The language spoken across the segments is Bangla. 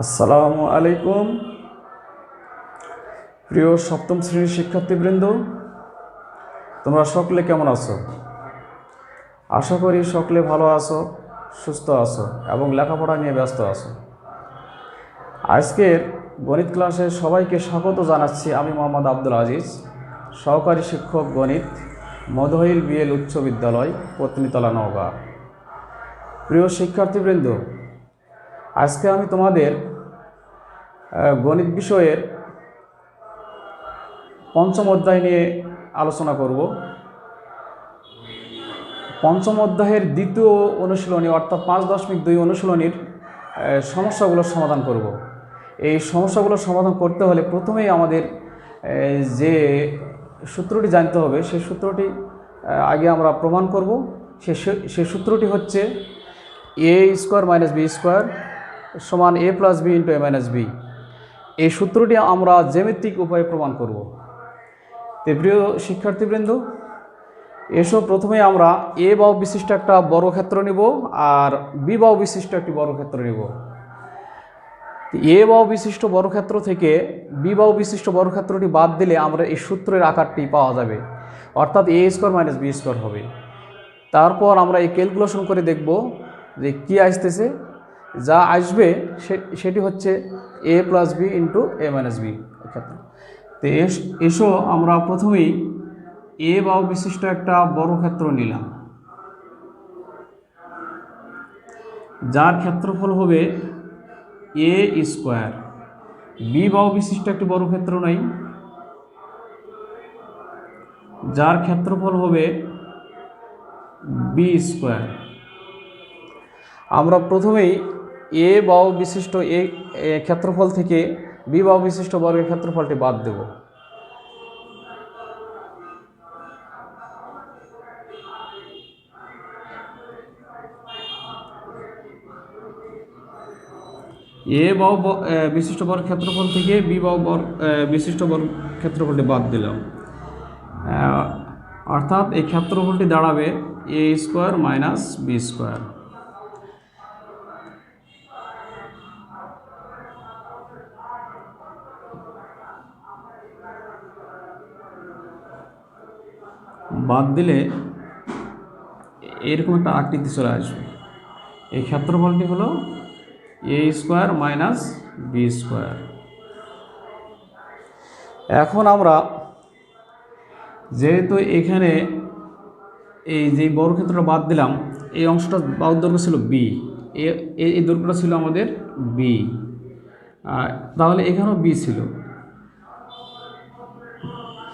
আসসালামু আলাইকুম প্রিয় সপ্তম শ্রেণীর শিক্ষার্থীবৃন্দ, তোমরা সকলে কেমন আছো? আশা করি সকলে ভালো আছো, সুস্থ আছো এবং লেখাপড়া নিয়ে ব্যস্ত আছো। আজকের গণিত ক্লাসে সবাইকে স্বাগত জানাচ্ছি। আমি মোহাম্মদ আব্দুল আজিজ, সহকারী শিক্ষক গণিত, মধুহিল বিএল উচ্চ বিদ্যালয়, পত্নীতলা, নওগাঁ। প্রিয় শিক্ষার্থীবৃন্দ, আজকে আমি তোমাদের গণিত বিষয়ের পঞ্চম অধ্যায় নিয়ে আলোচনা করব। পঞ্চম অধ্যায়ের দ্বিতীয় অনুশীলনী অর্থাৎ 5.2 অনুশীলনীর সমস্যাগুলোর সমাধান করব। এই সমস্যাগুলোর সমাধান করতে হলে প্রথমেই আমাদের যে সূত্রটি জানতে হবে, সেই সূত্রটি আগে আমরা প্রমাণ করব। সেই সূত্রটি হচ্ছে a square minus B square সমান a plus B into a minus B. এই সূত্রটি আমরা জ্যামিতিক উপায়ে প্রমাণ করব। তো প্রিয় শিক্ষার্থীবৃন্দ, এসব প্রথমে আমরা এ বাহু বিশিষ্ট একটা বর্গক্ষেত্র নিব আর বি বাহু বিশিষ্ট একটি বর্গক্ষেত্র নিব। এ বাহু বিশিষ্ট বর্গক্ষেত্র থেকে বি বাহু বিশিষ্ট বর্গক্ষেত্রটি বাদ দিলে আমরা এই সূত্রের আকারটি পাওয়া যাবে, অর্থাৎ এ স্কোয়ার মাইনাস বি স্কোয়ার হবে। তারপর আমরা এই ক্যালকুলেশন করে দেখব যে কী আসতেছে। যা আসবে সেটি হচ্ছে এ প্লাস বি ইন্টু এ মাইনাস বি ক্ষেত্র। তো এসো আমরা প্রথমেই এ বাহু বিশিষ্ট একটা বর্গক্ষেত্র নিলাম, যার ক্ষেত্রফল হবে এ স্কোয়ার। বি বাহু বিশিষ্ট একটি বর্গক্ষেত্র নেই, যার ক্ষেত্রফল হবে বি স্কোয়ার। আমরা প্রথমেই এ বাহু বিশিষ্ট এ ক্ষেত্রফল থেকে বি বাহু বিশিষ্ট বর্গের ক্ষেত্রফলটি বাদ দেব। এ বাহু বিশিষ্ট বর্গ ক্ষেত্রফল থেকে বি বাহু বিশিষ্ট বর্গ ক্ষেত্রফলটি বাদ দিলাম, অর্থাৎ এই ক্ষেত্রফলটি দাঁড়াবে এ স্কোয়ার মাইনাস বি স্কোয়ার। বাদ দিলে এরকম একটা আকৃতি চলে আসবে। এই ক্ষেত্রফলটি হলো এ স্কোয়ার মাইনাস বি স্কোয়ার। এখন আমরা যেহেতু এখানে এই যে বর্গক্ষেত্রটা বাদ দিলাম, এই অংশটা বাহুর দৈর্ঘ্য ছিল বি, এই দৈর্ঘ্যটা ছিল আমাদের বি, তাহলে এখানেও বি ছিল।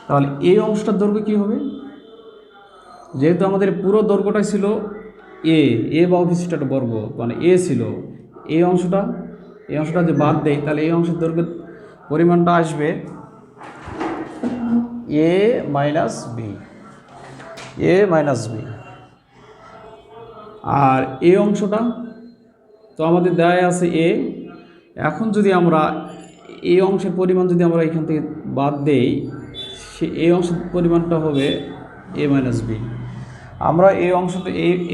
তাহলে এই অংশটার দৈর্ঘ্য কী হবে? যেহেতু আমাদের পুরো দৈর্ঘ্যটাই ছিল এ বাহু বিশিষ্ট একটা বর্গ, মানে এ ছিল, এই অংশটা যে বাদ দেয়, তাহলে এই অংশের দৈর্ঘ্যের পরিমাণটা আসবে এ মাইনাস বি, আর এই অংশটা তো আমাদের দেয়া আছে এ। এখন যদি আমরা এই অংশের পরিমাণ যদি আমরা এখান থেকে বাদ দেই, এই অংশের পরিমাণটা হবে এ মাইনাস বি। আমরা এই অংশটা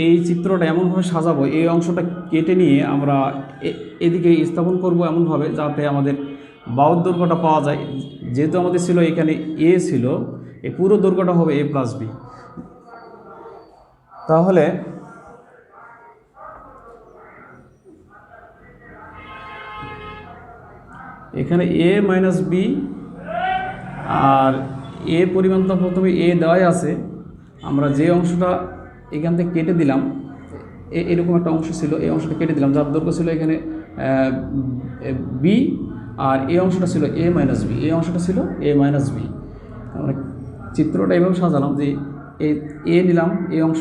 এই চিত্রটা এমনভাবে সাজাবো, এই অংশটা কেটে নিয়ে আমরা এদিকে স্থাপন করব এমনভাবে যাতে আমাদের বাহুর দৈর্ঘ্যটা পাওয়া যায়। যেহেতু আমাদের ছিল এখানে এ ছিল, এই পুরো দৈর্ঘ্যটা হবে এ প্লাস বি। তাহলে এখানে এ মাইনাস বি, আর এ পরিমাণটা প্রথমে এ দেওয়াই আছে। আমরা যে অংশটা এখান থেকে কেটে দিলাম, এরকম একটা অংশ ছিল, এই অংশটা কেটে দিলাম, যার দৈর্ঘ্য ছিল এখানে বি, আর এই অংশটা ছিল এ মাইনাস বি, এই অংশটা ছিল এ মাইনাস বি। আমরা চিত্রটা এভাবে সাজালাম যে এ নিলাম, এই অংশ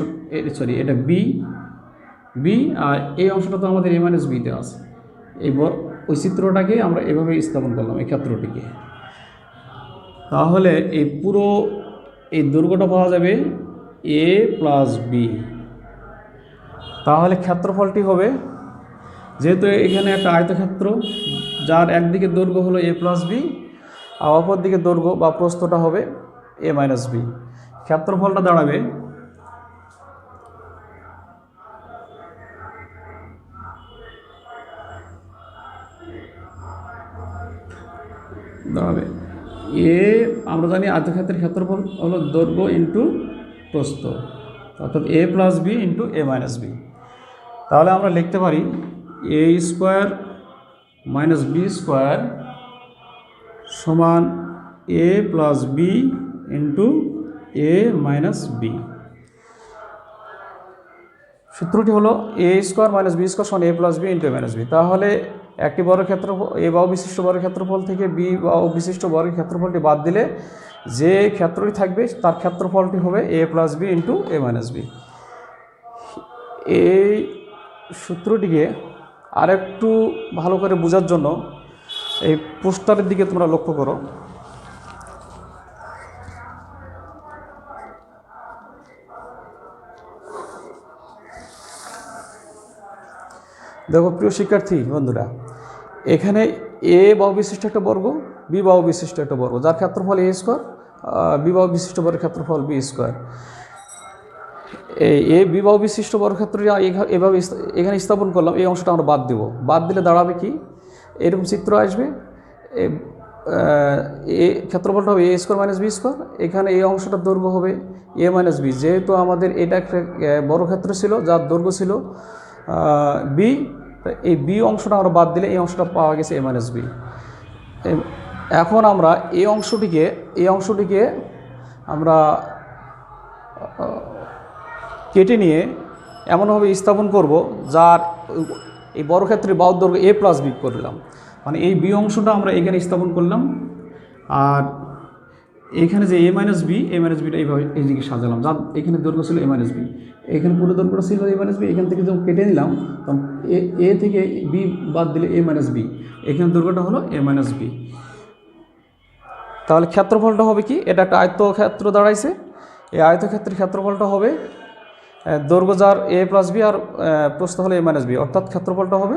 সরি এটা বি, আর এই অংশটা তো আমাদের এ মাইনাস বিতে আছে। ওই চিত্রটাকে আমরা এভাবে স্থাপন করলাম, এই ক্ষেত্রটিকে। তাহলে এই দৈর্ঘ্যটা পাওয়া যাবে এ প্লাস বি। তাহলে ক্ষেত্রফলটি হবে, যেহেতু এখানে একটা আয়তক্ষেত্র যার একদিকে দৈর্ঘ্য হলো এ প্লাস বি, আর অপর দিকে দৈর্ঘ্য বা প্রস্থটা হবে এ মাইনাস বি, ক্ষেত্রফলটা দাঁড়াবে দাঁড়াবে এ, আমরা জানি আয়তক্ষেত্রের ক্ষেত্রফল হলো দৈর্ঘ্য ইন্টু প্রস্থ, অর্থাৎ a plus B into A minus b. তাহলে আমরা লিখতে পারি এ স্কোয়ার মাইনাস বি স্কোয়ার সমান a plus B into A minus B. সূত্রটি হলো এ স্কোয়ার মাইনাস বি স্কোয়ার সমান a plus B into A minus b. তাহলে একটি বর্গের ক্ষেত্রফল এ বাহু বিশিষ্ট বর্গের ক্ষেত্রফল থেকে বি বাহু বিশিষ্ট বর্গের ক্ষেত্রফলটি বাদ দিলে যে ক্ষেত্রটি থাকবে তার ক্ষেত্রফলটি হবে এ প্লাস বি ইন্টু এ মাইনাস বি। এই সূত্রটিকে আরেকটু ভালো করে বোঝার জন্য এই পোস্টারের দিকে তোমরা লক্ষ্য করো। দেখো প্রিয় শিক্ষার্থী বন্ধুরা, এখানে এ বাহু বিশিষ্ট একটা বর্গ, বি বাহু বিশিষ্ট একটা বর্গ, যার ক্ষেত্রফল এ স্কোয়ার, বি বাহু বিশিষ্ট বর্গের ক্ষেত্রফল বি স্কোয়ার। এই বি বাহু বিশিষ্ট বর্গক্ষেত্রটি এভাবে এখানে স্থাপন করলাম, এই অংশটা আমরা বাদ দেব। বাদ দিলে দাঁড়াবে কি, এরকম চিত্র আসবে। এ ক্ষেত্রফলটা হবে এ স্কোয়ার মাইনাস বি স্কোয়ার, এখানে এই অংশটার দৈর্ঘ্য হবে এ মাইনাস বি। যেহেতু আমাদের এটা একটা বর্গক্ষেত্র ছিল যার দৈর্ঘ্য ছিল বি, এই বি অংশটা আমরা বাদ দিলে এই অংশটা পাওয়া গেছে এ মাইনাস বি। এখন আমরা এই অংশটিকে আমরা কেটে নিয়ে এমনভাবে স্থাপন করব যার এই বর্গক্ষেত্রের বাহুর দৈর্ঘ্য এ প্লাস বি করলাম, মানে এই বি অংশটা আমরা এখানে স্থাপন করলাম। আর এখানে যে এ মাইনাস বিটা এইভাবে এইদিকে সাজালাম, যার এখানে দৈর্ঘ্য ছিল এ মাইনাস বি, এখানে পুরো দৈর্ঘ্যটা ছিল এ মাইনাস বি। এখান থেকে যখন কেটে নিলাম তখন এ থেকে বি বাদ দিলে এ মাইনাস বি, এখানে দৈর্ঘ্যটা হলো এ মাইনাস বি। তাহলে ক্ষেত্রফলটা হবে কি, এটা একটা আয়তক্ষেত্র দাঁড়াইছে। এই আয়তক্ষেত্রের ক্ষেত্রফলটা হবে দৈর্ঘ্য যার এ প্লাস বি আর প্রস্থ হলো এ মাইনাস বি, অর্থাৎ ক্ষেত্রফলটা হবে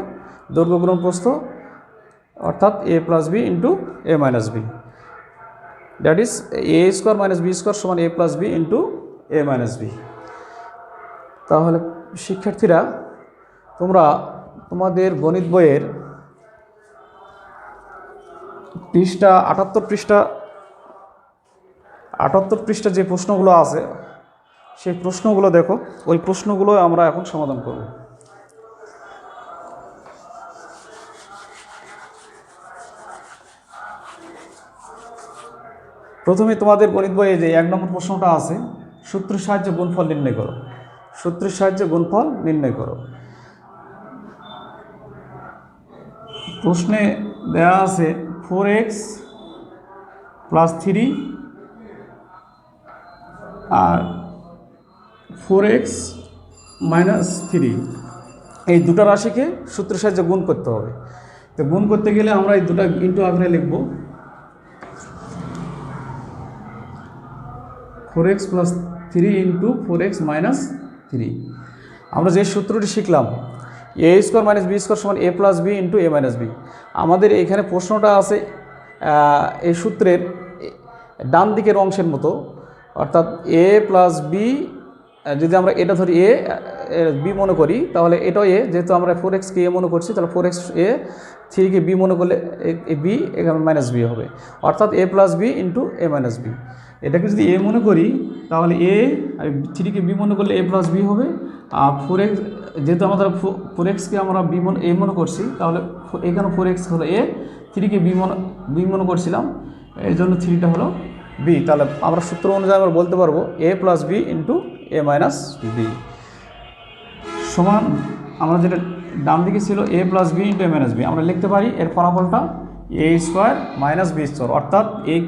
দৈর্ঘ্য গুণন প্রস্থ, অর্থাৎ a plus B into A minus b. That is a square minus B square সমান a plus B into A minus b. তাহলে শিক্ষার্থীরা, তোমরা তোমাদের গণিত বইয়ের পৃষ্ঠা 78 পৃষ্ঠা যে প্রশ্নগুলো আছে সেই প্রশ্নগুলো দেখো, ওই প্রশ্নগুলো আমরা এখন সমাধান করব। প্রথমে তোমাদের গণিত বইয়ে যে 1 নম্বর প্রশ্নটা আছে, সূত্রের সাহায্যে গুণফল নির্ণয় করো। সূত্রের সাহায্যে গুণফল নির্ণয় করো। প্রশ্নে দেয়া আছে 4x প্লাস 3 আর 4x মাইনাস 3, এই দুটো রাশিকে সূত্রের সাহায্যে গুণ করতে হবে। তো গুণ করতে গেলে আমরা এই দুটো ইন্টু আকারে লিখব। 4x plus 3 into 4x minus 3। আমরা যে সূত্রটি শিখলাম এ স্কোয়ার মাইনাস বি স্কোয়ার সমান a plus B into A minus B, আমাদের এখানে প্রশ্নটা আছে এই সূত্রের ডান দিকের অংশের মতো, অর্থাৎ এ প্লাস বি, যদি আমরা এটা ধরি এ বি মনে করি তাহলে এটাও এ, যেহেতু আমরা 4xকে এ মনে করছি তাহলে 4x এ, 3কে বি মনে করলে বি, এখানে মাইনাস বি হবে, অর্থাৎ a plus B into A minus B. এটাকে যদি এ মনে করি তাহলে এ, আর 3কে বি মনে করলে এ প্লাস বি হবে। আর 4x, যেহেতু আমাদের 4xকে আমরা এ মনে করছি তাহলে এখানে 4x হলো এ, 3কে বি মনে করছিলাম, এই জন্য 3টা হলো বি। তাহলে আমরা সূত্র অনুযায়ী আমরা বলতে পারবো এ প্লাস বি ইন্টু এ মাইনাস বি সমান, আমরা যেটা ডান দিকে ছিল এ প্লাস বি ইন্টু এ মাইনাস বি, আমরা লিখতে পারি এর ফলাফলটা এ স্কোয়ার মাইনাস বি স্কোয়ার, অর্থাৎ এই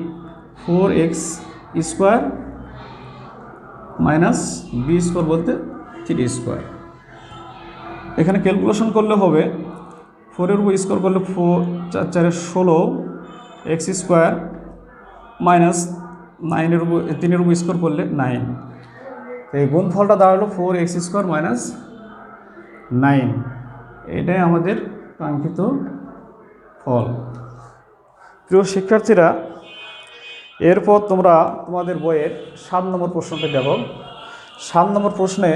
4x square minus B square বলতে 3 স্কোয়ার। এখানে ক্যালকুলেশন করলে হবে 4-এর উপর স্কোয়ার করলে 4 4 4 16 এক্স স্কোয়ার মাইনাস 9-এর উপর 3-এর উপর স্কোয়ার করলে 9। এই গুণফলটা দাঁড়ালো 4x স্কোয়ার মাইনাস 9, এটাই আমাদের কাঙ্ক্ষিত ফল। প্রিয় শিক্ষার্থীরা, এরপর তোমরা তোমাদের বইয়ের 7 নম্বর প্রশ্নটা দেখো। 7 নম্বর প্রশ্নে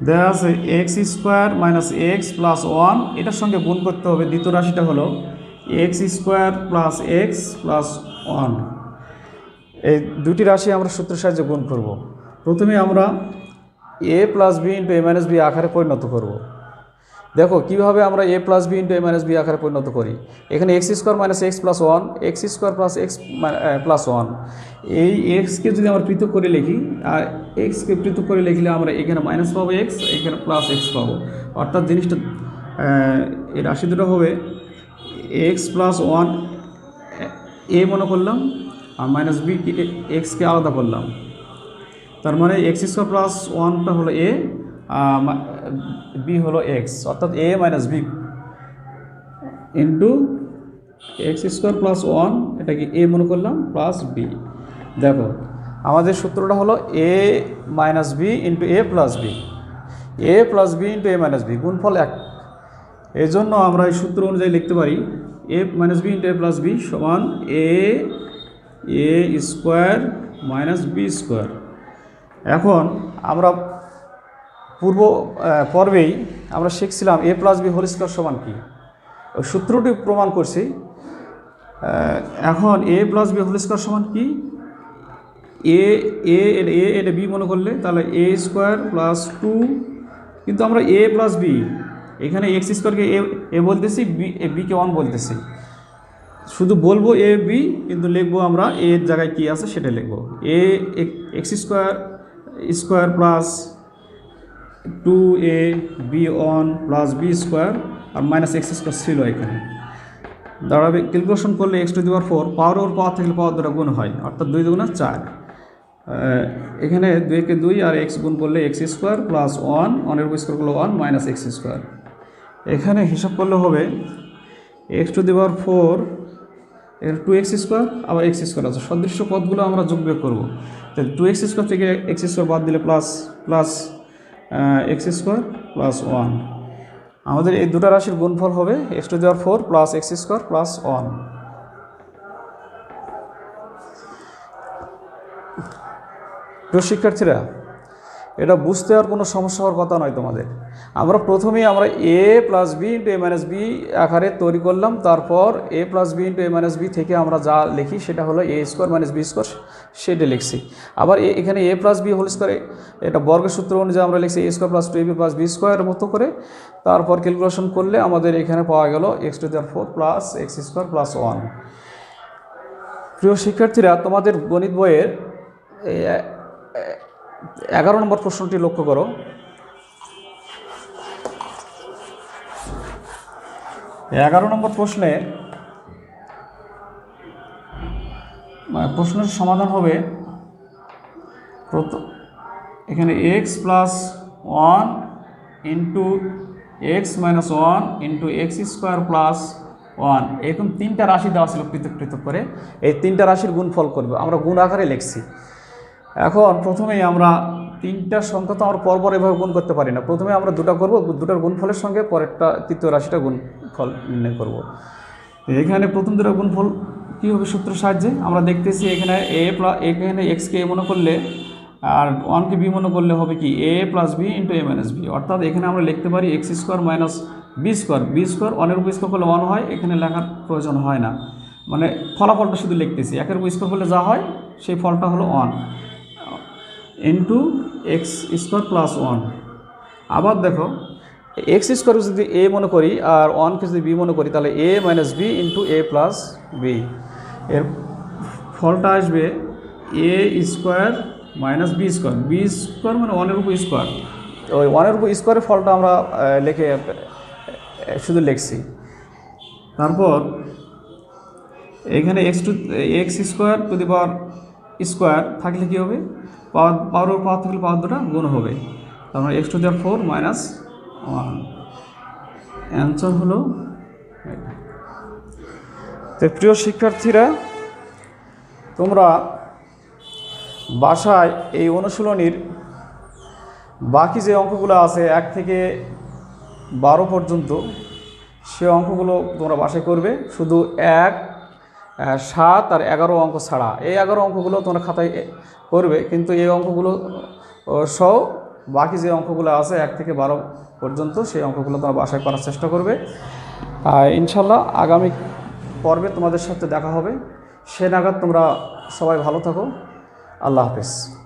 দেওয়া আছে x square minus x plus one, এটার সঙ্গে গুণ করতে হবে। দ্বিতীয় রাশিটা হলো x square plus x plus one. এই দুটি রাশি আমরা সূত্রের সাহায্যে গুণ করব। প্রথমে আমরা এ প্লাস বি ইন্টু এ মাইনাস বি আকারে পরিণত করব। দেখো কীভাবে আমরা এ প্লাস বি ইন্টু এ মাইনাস বি আকারে পরিণত করি। এখানে x square minus x plus one, x square plus x plus one, এই এক্সকে যদি আমরা পৃথক করে লিখি আর এক্সকে পৃথক করে লিখলে আমরা এখানে মাইনাস পাবো এক্স, এখানে প্লাস এক্স পাবো। অর্থাৎ জিনিসটা এই রাশি দুটো হবে এক্স প্লাস ওয়ান এ মনে করলাম, আর মাইনাস বি এক্সকে আলাদা করলাম। তার মানে এক্স স্কোয়ার প্লাস ওয়ানটা হলো এ, বি হলো এক্স, অর্থাৎ a minus b into x square plus one, এটাকে এ মনে করলাম, প্লাস বি। দেখো আমাদের সূত্রটা হলো এ মাইনাস বি ইন্টু এ প্লাস বি, এ প্লাস বি ইন্টু এ মাইনাস বি, গুণফল এক। এই জন্য আমরা এই সূত্র অনুযায়ী লিখতে পারি এ মাইনাস বি ইন্টু এ প্লাস বি সমান এ স্কোয়ার মাইনাস বি স্কোয়ার। এখন আমরা পর্বেই আমরা শিখছিলাম এ প্লাস বি হোল স্কোয়ার সমান কি, ওই সূত্রটি প্রমাণ করছি। এখন এ প্লাস বি হোল স্কোয়ার সমান কি, এটা বি মনে করলে তাহলে এ স্কোয়ার প্লাস টু, কিন্তু আমরা এ প্লাস বি এখানে এক্স স্কোয়ারকে এ বলতেছি, বিকে ওয়ান বলতেছি। শুধু বলবো এ বি, কিন্তু লিখবো আমরা এর জায়গায় কী আছে সেটা লিখবো। A x square plus two a b one plus b square, আর মাইনাস এক্স স্কোয়ার ছিল এখানে দাঁড়াবে। ক্যালকুলেশন করলে x to the power four, power ওর পাওয়ার থাকলে পাওয়ার দুটা গুণ হয়, অর্থাৎ 2 দুগুণা 4। এখানে 2 কে 2 আর এক্স গুণ করলে এক্স স্কোয়ার প্লাস ওয়ান, ওয়ানের উপর স্কোয়ার করলে 1 মাইনাস এক্স স্কোয়ার। এখানে হিসাব করলে হবে x to the power four, এর 2x স্কোয়ার, আবার এক্স স্কোয়ার আছে, সদৃশ্য পদগুলো আমরা যোগ বিয়োগ করবো। তাহলে 2x স্কোয়ার থেকে এক্স স্কোয়ার বাদ দিলে plus x square plus one. আমাদের এই দুটো রাশির গুণফল হবে x to the power four plus x square plus one. প্রিয় শিক্ষার্থীরা, এটা বুঝতে আর কোনো সমস্যা হওয়ার কথা নয় তোমাদের। আমরা প্রথমেই এ প্লাস বি ইন্টু এ মাইনাস বি আকারে তৈরি করলাম, তারপর এ প্লাস বি ইন্টু এ মাইনাস বি থেকে আমরা যা লিখি সেটা হলো এ স্কোয়ার মাইনাস বি স্কোয়ার, সেটা লিখছি। আবার এখানে এ প্লাস বি হোল স্কোয়ার, এটা বর্গের সূত্র অনুযায়ী আমরা লিখছি এ square plus two a B plus B স্কোয়ারের মতো করে। তারপর ক্যালকুলেশন করলে আমাদের এখানে পাওয়া গেল x to the power four plus x square plus one. প্রিয় শিক্ষার্থীরা, তোমাদের গণিত বইয়ের 11 নম্বর প্রশ্নটি লক্ষ্য করো। নম্বর প্রশ্নের সমাধান হবে এখানে x plus one into x minus one into x square plus one, এরকম 3টা রাশি দেওয়া ছিল পৃথক পৃথক করে। এই 3টা রাশির গুণফল করবে, আমরা গুণ আকারে লিখছি। এখন প্রথমেই আমরা 3টা সংখ্যা তো আমরা পরপর এভাবে গুণ করতে পারি না, প্রথমে আমরা দুটা করব, দুটার গুণফলের সঙ্গে পরেরটা তৃতীয় রাশিটা গুণফল নির্ণয় করব। এখানে প্রথম দুটা গুণফল কী হবে সূত্রের সাহায্যে আমরা দেখতেছি। এখানে এখানে এক্সকে এ মনে করলে আর ওয়ানকে বি মনে করলে হবে কি A plus B into A minus B, অর্থাৎ এখানে আমরা লিখতে পারি X square minus B square, ওয়ানের উপর স্কোয়ার করলে 1 হয়, এখানে লেখার প্রয়োজন হয় না, মানে ফলাফলটা শুধু লিখতেছি। একের উপর স্কোয়ার করলে যা হয় সেই ফলটা হলো 1 into x square plus one. আবার দেখো এক্স স্কোয়ার যদি এ মনে করি আর ওয়ানকে যদি বি মনে করি, তাহলে এ মাইনাস বি ইন্টু এ প্লাস বি, এর ফলটা আসবে এ স্কোয়ার মাইনাস বি স্কোয়ার মানে ওয়ানের উপর স্কোয়ার। ওই ওয়ানের উপর স্কোয়ারের ফলটা আমরা শুধু লিখছি। তারপর এখানে x square two the power square থাকলে কী হবে, পাওয়ার থাকলে পাওয়ার দুটা গুণ হবে, তার মানে x to the power four minus one. Answer হলো এটা। তো প্রিয় শিক্ষার্থীরা, তোমরা বাসায় এই অনুশীলনীর বাকি যে অঙ্কগুলো আছে 1 থেকে 12 পর্যন্ত, সে অঙ্কগুলো তোমরা বাসায় করবে, শুধু 1, 7 আর 11 অঙ্ক ছাড়া। এই 11 অঙ্কগুলো তোমরা খাতায় করবে, কিন্তু এই অঙ্কগুলো সহ বাকি যে অঙ্কগুলো আছে 1 থেকে 12 পর্যন্ত সেই অঙ্কগুলো তোমরা বাসায় করার চেষ্টা করবে। ইনশাল্লাহ আগামী পর্বে তোমাদের সাথে দেখা হবে। সে নাগাদ তোমরা সবাই ভালো থাকো। আল্লাহ হাফেজ।